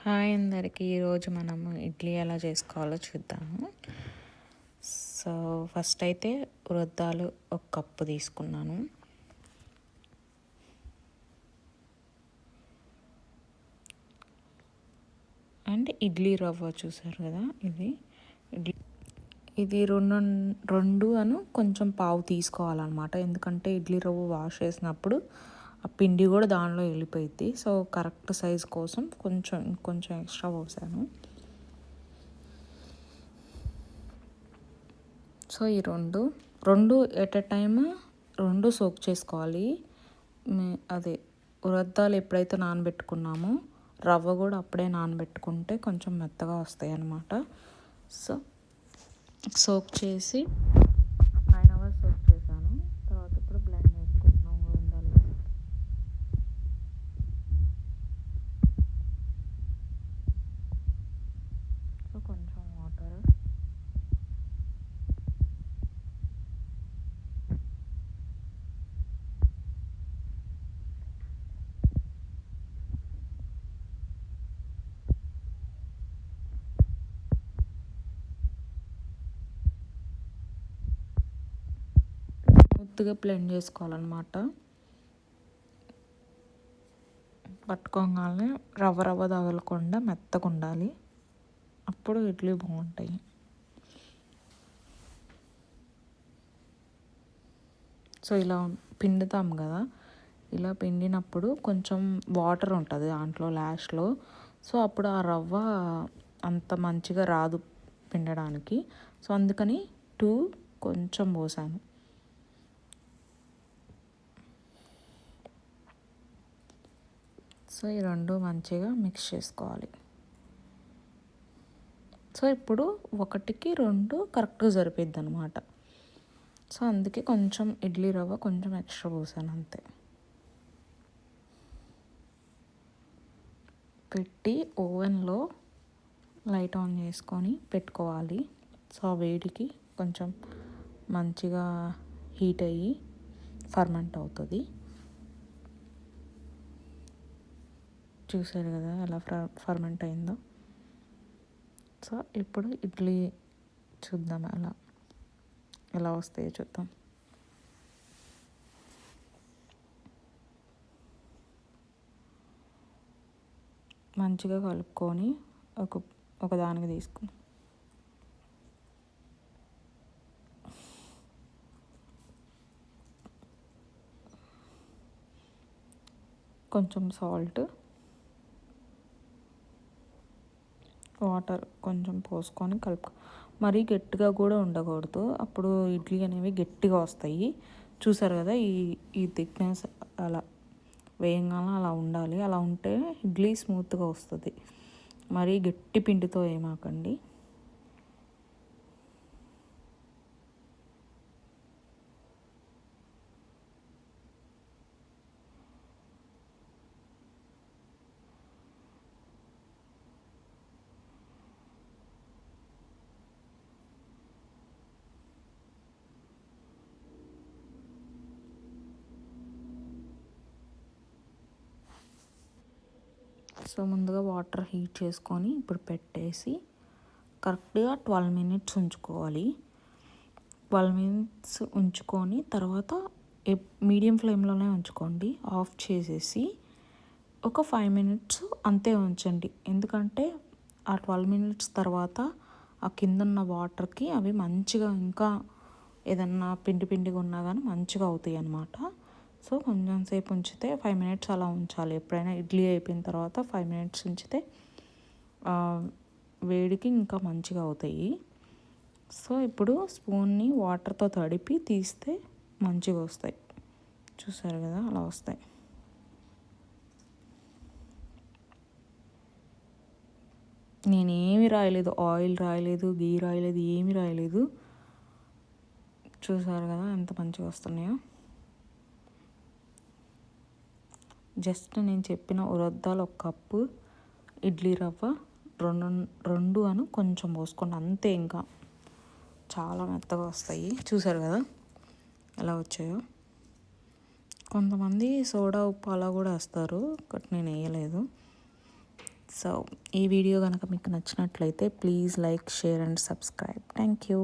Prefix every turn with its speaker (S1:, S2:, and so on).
S1: Hi అందరికీ. ఈరోజు మనము ఇడ్లీ ఎలా చేసుకోవాలో చూద్దాము. సో ఫస్ట్ అయితే ఉరద్దాలు ఒక కప్పు తీసుకున్నాను. అండ్ ఇడ్లీ రవ్వ చూసారు కదా, ఇది రెండు కొంచెం పావు తీసుకోవాలన్నమాట. ఎందుకంటే ఇడ్లీ రవ్వ వాష్ చేసినప్పుడు ఆ పిండి కూడా దానిలో వెళ్ళిపోయింది. సో కరెక్ట్ సైజ్ కోసం కొంచెం ఎక్స్ట్రా పోసాను. సో ఈ రెండు ఎట్ ఎ టైమ్ రెండు సోక్ చేసుకోవాలి. అదే ఉరద్దాలు ఎప్పుడైతే నానబెట్టుకున్నామో రవ్వ కూడా అప్పుడే నానబెట్టుకుంటే కొంచెం మెత్తగా వస్తాయి అన్నమాట. సో సోక్ చేసి 9 hours సోక్ చేశాను. తర్వాత ఇప్పుడు బ్లెండ్ చేసుకుంటున్నాం ఉరద్దాలు. సో కొంచెం వాటర్, స్మూత్గా బ్లెండ్ చేసుకోవాలన్నమాట. పట్టుకోగానే రవ్వ తగలకుండా మెత్తగా ఉండాలి. అప్పుడు ఇడ్లీ బాగుంటాయి. సో ఇలా పిండుతాం కదా, ఇలా పిండినప్పుడు కొంచెం వాటర్ ఉంటుంది దాంట్లో లాస్ట్లో. సో అప్పుడు ఆ రవ్వ అంత మంచిగా రాదు పిండడానికి. సో అందుకని 2 కొంచెం పోసాను. సో ఈ రెండు మంచిగా మిక్స్ చేసుకోవాలి. సో ఇప్పుడు 1కి 2 కరెక్ట్గా సరిపోద్ది అనమాట. సో అందుకే కొంచెం ఇడ్లీ రవ్వ కొంచెం ఎక్స్ట్రా పోసాను అంతే. పెట్టి ఓవెన్లో లైట్ ఆన్ చేసుకొని పెట్టుకోవాలి. సో ఆ వేడికి కొంచెం మంచిగా హీట్ అయ్యి ఫర్మెంట్ అవుతుంది. చూసారు కదా ఎలా ఫర్మెంట్ అయిందో. సో ఇప్పుడు ఇడ్లీ చూద్దాం ఎలా వస్తాయో చూద్దాం. మంచిగా కలుపుకొని ఒక దానికి తీసుకుని కొంచెం సాల్ట్, వాటర్ కొంచెం పోసుకొని మరీ గట్టిగా కూడా ఉండకూడదు, అప్పుడు ఇడ్లీ అనేవి గట్టిగా వస్తాయి. చూసారు కదా ఈ థిక్నెస్ అలా వేయంగానే అలా ఉండాలి. అలా ఉంటే ఇడ్లీ స్మూత్గా వస్తుంది. మరీ గట్టి పిండితో ఏమాకండి. సో ముందుగా వాటర్ హీట్ చేసుకొని ఇప్పుడు పెట్టేసి కరెక్ట్గా 12 minutes ఉంచుకోవాలి. 12 minutes ఉంచుకొని తర్వాత మీడియం ఫ్లేమ్లోనే ఉంచుకోండి. ఆఫ్ చేసేసి ఒక 5 minutes అంతే ఉంచండి. ఎందుకంటే ఆ 12 minutes తర్వాత ఆ కింద ఉన్న వాటర్కి అవి మంచిగా ఇంకా ఏదన్నా పిండిగా ఉన్నా కానీ మంచిగా అవుతాయి అన్నమాట. సో కొంచెం సేపు ఉంచితే 5 minutes అలా ఉంచాలి. ఎప్పుడైనా ఇడ్లీ అయిపోయిన తర్వాత 5 minutes ఉంచితే వేడికి ఇంకా మంచిగా అవుతాయి. సో ఇప్పుడు స్పూన్ని వాటర్తో తడిపి తీస్తే మంచిగా వస్తాయి. చూసారు కదా అలా వస్తాయి. నేనేమి రాయలేదు, ఆయిల్ రాయలేదు, గీ రాయలేదు, ఏమి రాయలేదు. చూసారు కదా ఎంత మంచిగా వస్తున్నాయో. జస్ట్ నేను చెప్పిన ఉరద్దాలు 1 కప్పు, ఇడ్లీ రవ్వ 2 కొంచెం పోసుకోండి అంతే. ఇంకా చాలా మెత్తగా వస్తాయి. చూసారు కదా ఎలా వచ్చాయో. కొంతమంది సోడా ఉప్పు అలా కూడా వేస్తారు, బట్ నేను వేయలేదు. సో ఈ వీడియో కనుక మీకు నచ్చినట్లయితే please like, share and subscribe. Thank you.